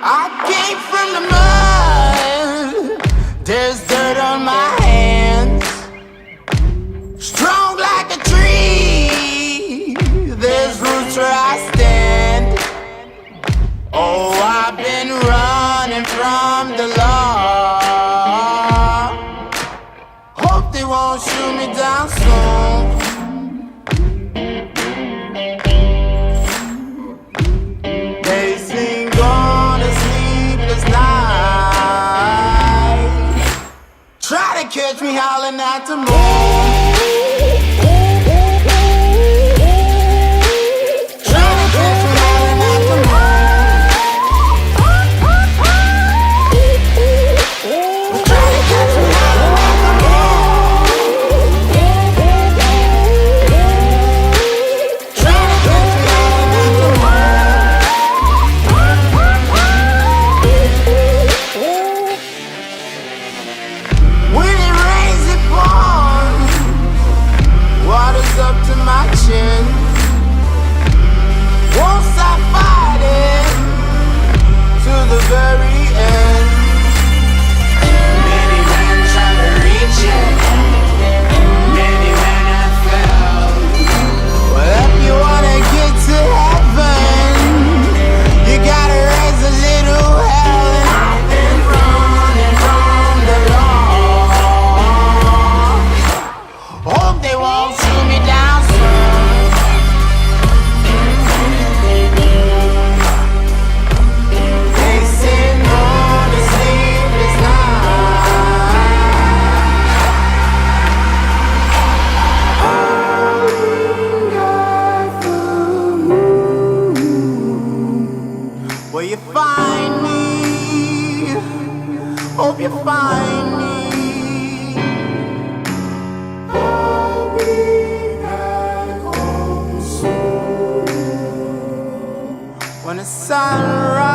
I came from the mud. There's dirt on my hands. Strong like a tree. There's roots where I stand. Oh, I've been running from the law. Hope they won't shoot me down soon. They sing on a sleepless night. Try to catch me howling at the moon. Up to my chin. Won't stop fighting to the very end. Many men try to reach it. Many men have failed. Well, if you wanna get to heaven, you gotta raise a little hell. And I've been running from the law. Hope they won't shoot me down. Will you find me? Hope you find me. I'll be back home soon when the sun rises.